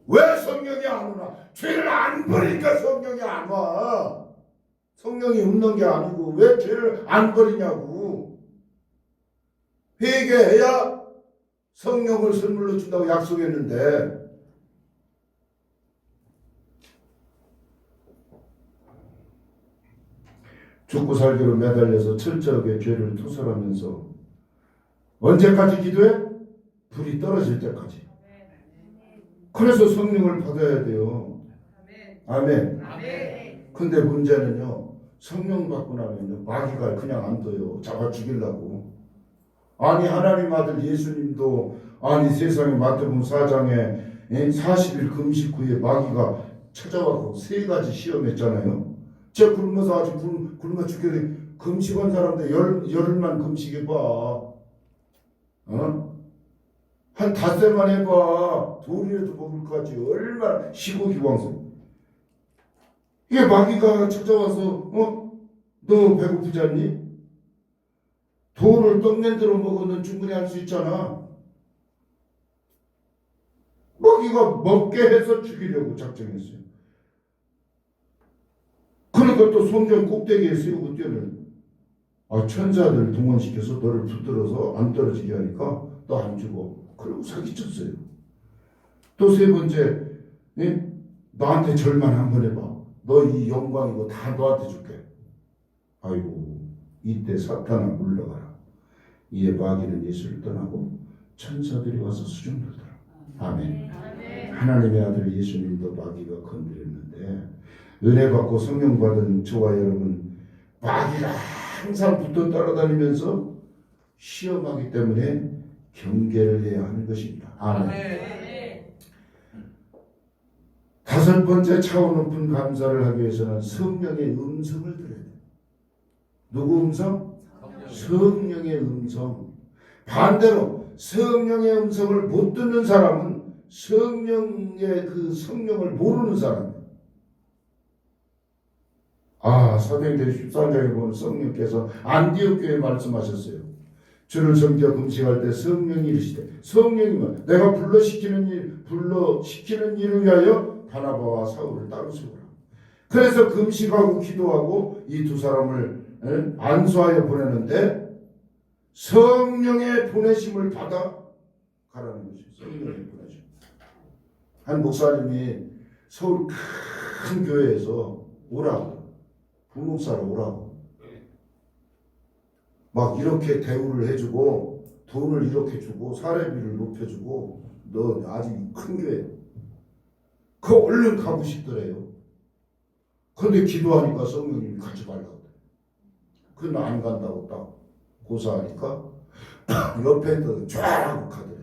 S1: 왜 성령이 안 오나? 죄를 안 버리니까 성령이 안 와. 성령이 없는 게 아니고 왜 죄를 안 버리냐고. 회개해야 성령을 선물로 준다고 약속했는데 죽고 살기로 매달려서 철저하게 죄를 투설하면서 언제까지 기도해? 불이 떨어질 때까지. 그래서 성령을 받아야 돼요. 아멘. 근데 문제는요, 성령 받고 나면요, 마귀가 그냥 안 둬요. 잡아 죽이려고. 아니 하나님 아들 예수님도 아니 세상에 마태복음 4장에 40일 금식 후에 마귀가 찾아와서 3가지 시험했잖아요. 쟤 굶어서 아주 굶어 죽겠네. 금식한 사람들 열흘만 금식해봐. 한 닷새만 해봐. 돌이라도 먹을 거지. 얼마나 시고기왕성. 이게 마귀가 찾아와서 너 배고프지 않니? 돌을 떡낸 대로 먹으면 충분히 할 수 있잖아. 마귀가 먹게 해서 죽이려고 작정했어요. 그러니까 또 성전 꼭대기에 세우고 뛰어는 천사들 동원시켜서 너를 붙들어서 안 떨어지게 하니까 너 안 죽어. 그리고 사기쳤어요. 또 3번째, 나한테 절만 한번 해봐. 너 이 영광이고 다 너한테 줄게. 아이고, 이때 사탄아 물러가라. 이에 마귀는 예수를 떠나고 천사들이 와서 수종 들더라. 아멘. 하나님의 아들 예수님도 마귀가 건드렸는데 은혜 받고 성령 받은 저와 여러분, 마귀가 항상 붙어 따라다니면서 시험하기 때문에 경계를 해야 하는 것입니다. 아멘. 5번째 차원 높은 감사를 하기 위해서는 성령의 음성을 들어야 돼요. 누구 음성? 성령의 음성. 반대로 성령의 음성을 못 듣는 사람은 성령의 그 성령을 모르는 사람이에요. 사도행전 13장에 보면 성령께서 안디옥 교회에 말씀하셨어요. 주를 섬겨 금식할 때 성령이 이르시되, 성령이면 내가 불러시키는 일을 위하여 바나바와 사울을 따로 세우라. 그래서 금식하고 기도하고 이 2사람을 안수하여 보내는데 성령의 보내심을 받아 가라는 것이죠. 성령의 보내심. 한 목사님이 서울 큰 교회에서 오라고, 부목사로 오라고 막 이렇게 대우를 해주고 돈을 이렇게 주고 사례비를 높여주고, 너 아직 큰 교회 그 얼른 가고 싶더래요. 그런데 기도하니까 성령님이 가지 말라고. 그건 안 간다고 딱 고사하니까 옆에 있던 쫙 하고 가더래.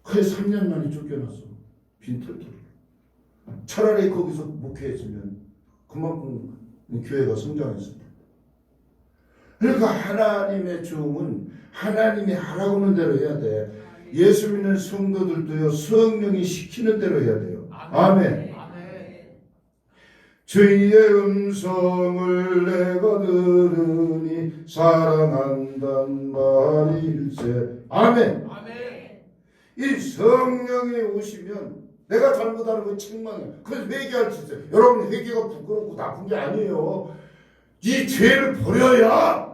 S1: 그래서 3년 만에 쫓겨났어. 빈털털. 차라리 거기서 목회했으면 그만큼 교회가 성장했습니다. 그러니까 하나님의 종은 하나님이 하라고 하는 대로 해야 돼. 예수 믿는 성도들도요, 성령이 시키는 대로 해야 돼요. 아멘. 주의 음성을 내가 들으니 사랑한단 말일세. 아멘. 이 성령이 오시면 내가 잘못하는 거 책망해. 그래서 회개할 수 있어요. 여러분, 회개가 부끄럽고 나쁜 게 아니에요. 이 죄를 버려야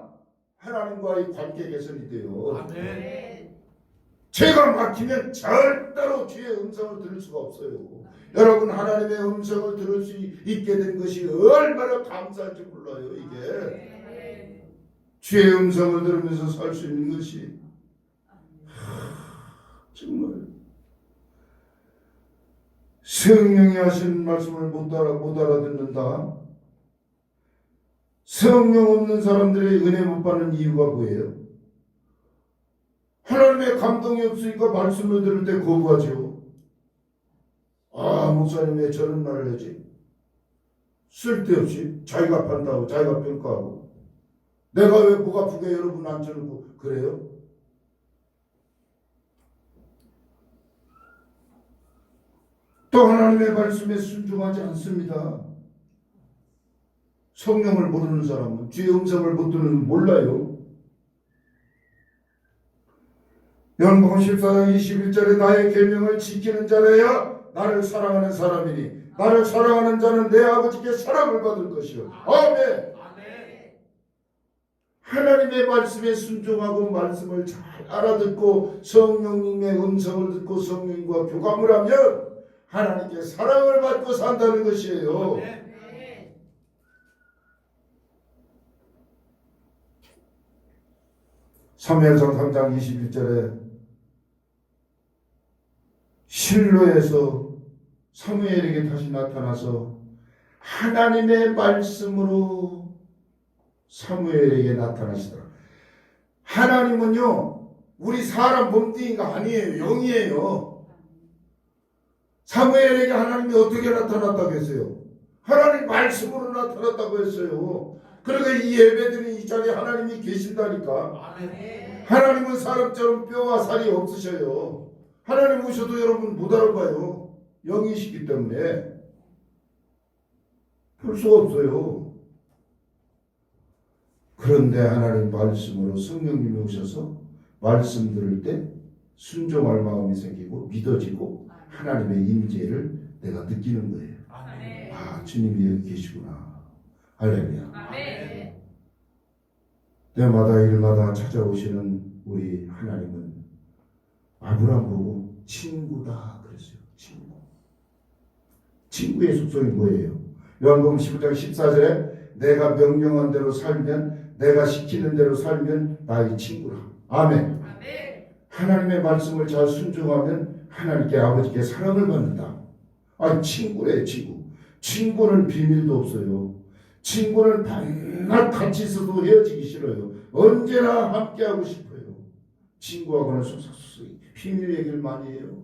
S1: 하나님과의 관계 개선이 돼요. 죄가 막히면 절대로 주의 음성을 들을 수가 없어요. 여러분, 하나님의 음성을 들을 수 있게 된 것이 얼마나 감사한지 몰라요. 이게 주의 음성을 들으면서 살 수 있는 것이 정말 성령이 하시는 말씀을 못 알아듣는다. 성령 없는 사람들의 은혜 못 받는 이유가 뭐예요? 하나님의 감동이 없으니까 말씀을 들을 때 거부하죠. 아, 목사님 왜 저런 말을 하지? 쓸데없이 자기가 판다고 자기가 평가하고 내가 왜 목 아프게 여러분 앉혀놓고 그래요? 또 하나님의 말씀에 순종하지 않습니다. 성령을 모르는 사람은 주의 음성을 못 듣는 몰라요. 요한복음 14장 21절에 나의 계명을 지키는 자라야 나를 사랑하는 사람이니 나를 사랑하는 자는 내 아버지께 사랑을 받을 것이요. 아멘. 하나님의 말씀에 순종하고 말씀을 잘 알아듣고 성령님의 음성을 듣고 성령과 교감을 하면 하나님께 사랑을 받고 산다는 것이에요. 사무엘상 3장 21절에 실로에서 사무엘에게 다시 나타나서 하나님의 말씀으로 사무엘에게 나타나시더라. 하나님은요, 우리 사람 몸뚱이가 아니에요. 영이에요. 사무엘에게 하나님이 어떻게 나타났다고 했어요? 하나님 말씀으로 나타났다고 했어요. 그러니까 이 예배드린 이 자리에 하나님이 계신다니까. 하나님은 사람처럼 뼈와 살이 없으셔요. 하나님 오셔도 여러분 못 알아봐요. 영이시기 때문에 볼 수가 없어요. 그런데 하나님 말씀으로 성령님이 오셔서 말씀 들을 때 순종할 마음이 생기고 믿어지고 하나님의 임재를 내가 느끼는 거예요. 아, 주님이 여기 계시구나. 할렐루야. 때마다 일마다 찾아오시는 우리 하나님은 아브라함 보고 친구다 그랬어요. 친구. 친구의 속성이 뭐예요? 요한복음 15장 14절에 내가 명령한 대로 살면 내가 시키는 대로 살면 나의 친구라. 아멘. 하나님의 말씀을 잘 순종하면 하나님께 아버지께 사랑을 받는다. 아니, 친구래, 친구. 친구는 비밀도 없어요. 친구는 밤낮 같이 있어도 헤어지기 싫어요. 언제나 함께하고 싶어요. 친구하고는 쏙쏙쏙 비밀 얘기를 많이 해요.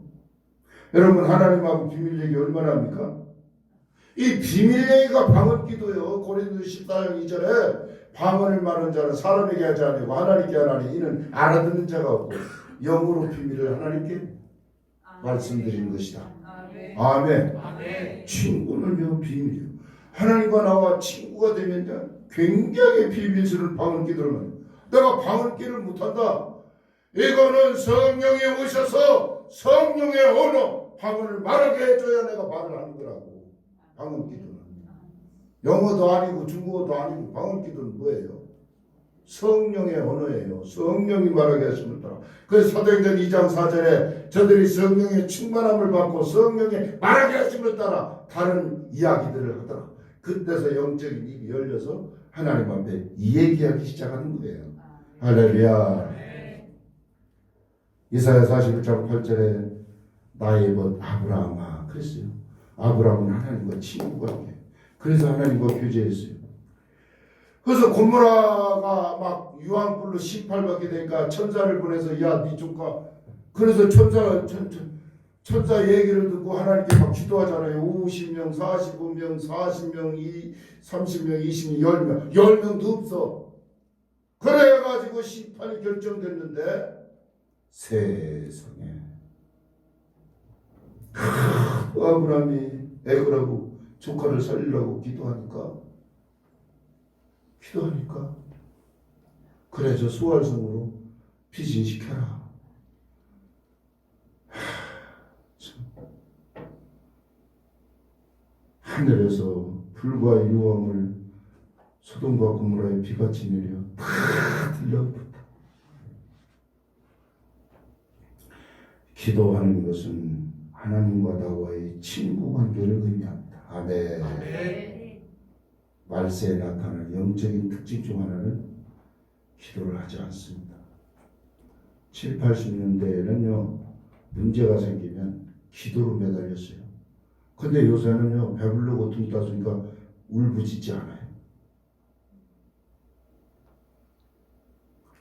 S1: 여러분, 하나님하고 비밀 얘기 얼마나 합니까? 이 비밀 얘기가 방언기도요. 고린도서 14장 2절에 방언을 말하는 자는 사람에게 하지 아니고 하나님께 하나니 이는 알아듣는 자가 없고 영으로 비밀을 하나님께 말씀드리는 것이다. 아멘. 친구는요, 비밀이에요. 하나님과 나와 친구가 되면 굉장히 비밀스러운 방언기도를 해요. 내가 방언기를 못한다. 이거는 성령이 오셔서 성령의 언어 방언을 말하게 해줘야 내가 말을 하는 거라고. 방언기도는 영어도 아니고 중국어도 아니고 방언기도는 뭐예요? 성령의 언어예요. 성령이 말하게 하시면 따라. 그래서 사도행전 2장 4절에 저들이 성령의 충만함을 받고 성령의 말하게 하심을 따라 다른 이야기들을 하더라. 그때서 영적인 입이 열려서 하나님 앞에 이 얘기하기 시작하는 거예요. 할렐루야. 이사야 41장 8절에 나의 벗 아브라함아 그랬어요. 아브라함은 하나님과 친구가 돼. 그래서 하나님과 교제했어요. 그래서 고모라가 막 유황불로 18받게 되니까 천사를 보내서 야 네 조카 그래서 천사 얘기를 듣고 하나님께 막 기도하잖아요. 50명, 45명, 40명, 30명, 20명, 10명, 10명도 없어. 그래가지고 심판이 결정됐는데 세상에 아브라함이 애걸하고 조카를 살리려고 기도하니까 그래 저 수활성으로 피신시켜라. 하늘에서 불과 유황을 소돔과 고모라에 비같이 내려 다 들려붙다. 기도하는 것은 하나님과 나와의 친구 관계를 의미합니다. 아멘.
S3: 아멘.
S1: 말세에 나타날 영적인 특징 중 하나는 기도를 하지 않습니다. 7, 80년대에는요 문제가 생기면 기도로 매달렸어요. 근데 요새는요 배부르고 등 따주니까 울부짖지 않아요.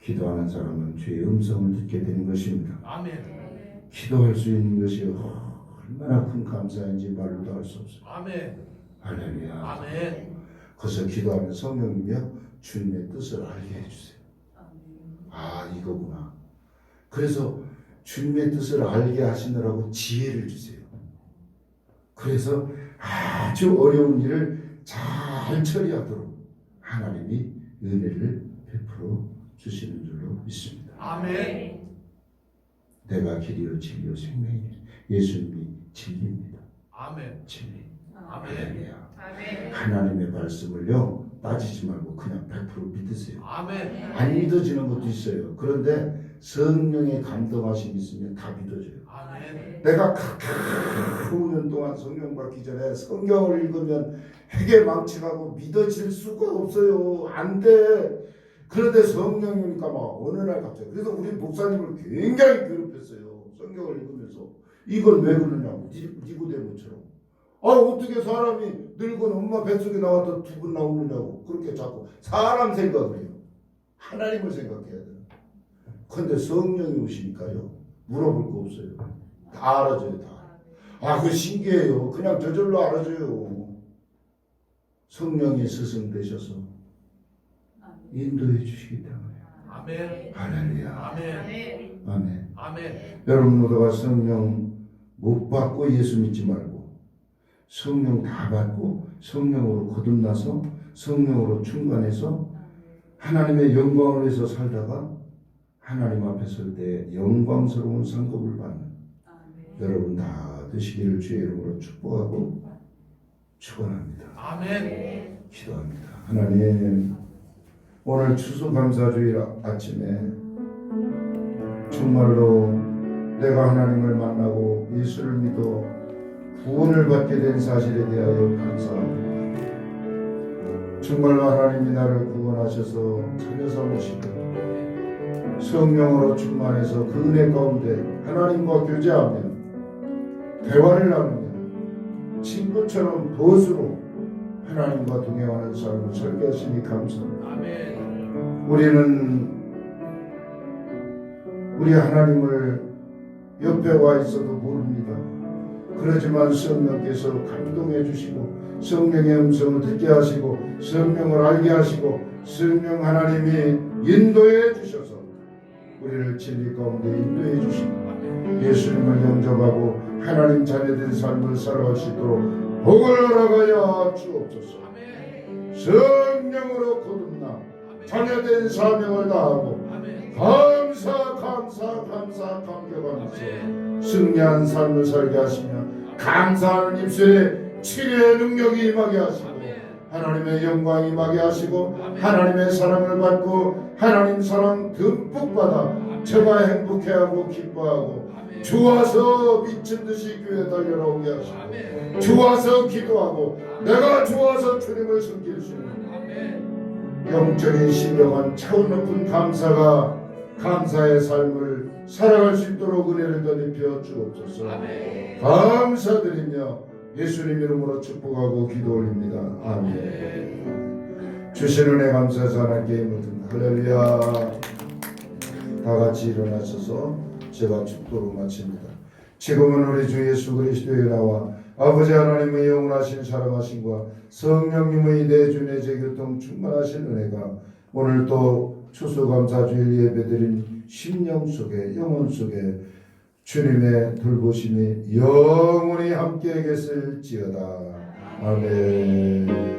S1: 기도하는 사람은 주의 음성을 듣게 되는 것입니다.
S3: 아멘.
S1: 기도할 수 있는 것이 얼마나 큰 감사인지 말로도 할 수 없어요.
S3: 아멘.
S1: 할렐루야.
S3: 아멘.
S1: 그래서 기도하면 성령님이요 주님의 뜻을 알게 해주세요. 아 이거구나. 그래서 주님의 뜻을 알게 하시느라고 지혜를 주세요. 그래서 아주 어려운 일을 잘 처리하도록 하나님이 은혜를 베풀어 주시는 줄로 믿습니다.
S3: 아멘.
S1: 내가 길이요 진리요 생명이니 예수님이 진리입니다.
S3: 아멘.
S1: 진리.
S3: 아멘.
S1: 할렐루야.
S2: 아멘.
S1: 하나님의 말씀을요 빠지지 말고 그냥 100% 믿으세요.
S3: 아멘.
S1: 안 믿어지는 것도 있어요. 그런데 성령의 감동하심이 있으면 다 믿어져요.
S3: 아멘.
S1: 내가 5년 동안 성령 받기 전에 성경을 읽으면 핵에 망치가고 믿어질 수가 없어요. 안 돼. 그런데 성령이 오니까 막 어느 날 갑자기 그래서 우리 목사님을 굉장히 괴롭혔어요. 성경을 읽으면서 이걸 왜 그러냐고 니고데모처럼 어떻게 사람이 늙은 엄마 뱃속에 나왔다 두 번 나오느냐고 그렇게 자꾸 사람 생각을 해요. 하나님을 생각해야 돼요. 그런데 성령이 오시니까요 물어볼 거 없어요. 다 알아줘요. 다. 그거 신기해요. 그냥 저절로 알아줘요. 성령이 스승 되셔서 인도해 주시기 때문에.
S3: 아멘.
S1: 할렐루야.
S3: 아멘.
S1: 아멘.
S3: 아멘.
S1: 여러분 모두가 성령 못 받고 예수 믿지 말고 성령 다 받고 성령으로 거듭나서 성령으로 충만해서 하나님의 영광을 위해서 살다가 하나님 앞에 설 때 영광스러운 상급을 받는 여러분 다 되시기를 주의 이름으로 축복하고 축원합니다.
S3: 아멘.
S1: 기도합니다. 하나님 오늘 추수감사주일 아침에 정말로 내가 하나님을 만나고 예수를 믿어 구원을 받게 된 사실에 대하여 감사합니다. 정말로 하나님이 나를 구원하셔서 자녀 삼으시고 성령으로 충만해서 그 은혜 가운데 하나님과 교제하며 대화를 나누며 친구처럼 벗으로 하나님과 동행하는 삶을 설계하시니 감사합니다.
S3: 아멘.
S1: 우리는 우리 하나님을 옆에 와 있어도 모릅니다. 그렇지만 성령께서 감동해 주시고 성령의 음성을 듣게 하시고 성령을 알게 하시고 성령 하나님이 인도해 주셔서 우리를 진리 가운데 인도해 주시고 예수님을 영접하고 하나님 자녀된 삶을 살아갈 수 있도록 복을 허락하여 주옵소서. 성령으로 거듭나 자녀된 사명을 다하고 감격하면서 승리한 삶을 살게 하시며 감사하는 입술에 치료의 능력이 임하게 하시고 하나님의 영광이 임하게 하시고 하나님의 사랑을 받고 하나님 사랑 듬뿍 받아 저가 행복해하고 기뻐하고 좋아서 미친 듯이 교회 달려나오게 하시고 좋아서 기도하고 내가 좋아서 주님을 섬길 수 있는 영적인 신령한 차원 높은 감사의 삶을 살아갈 수 있도록 은혜를 더입혀 주옵소서. 감사드리며 예수님 이름으로 축복하고 기도 올립니다. 아멘. 주신 은혜 감사해서 하나님께 힘을 듭니다. 할렐루야. 다 같이 일어나셔서 제가 축도로 마칩니다. 지금은 우리 주 예수 그리스도의 나와 아버지 하나님의 영원하신 사랑하심과 성령님의 내주내제 교통 충만하신 은혜가 오늘 또 추수감사주일 예배드린 심령 속에 영혼 속에 주님의 돌보심이 영원히 함께 계실지어다. 아멘.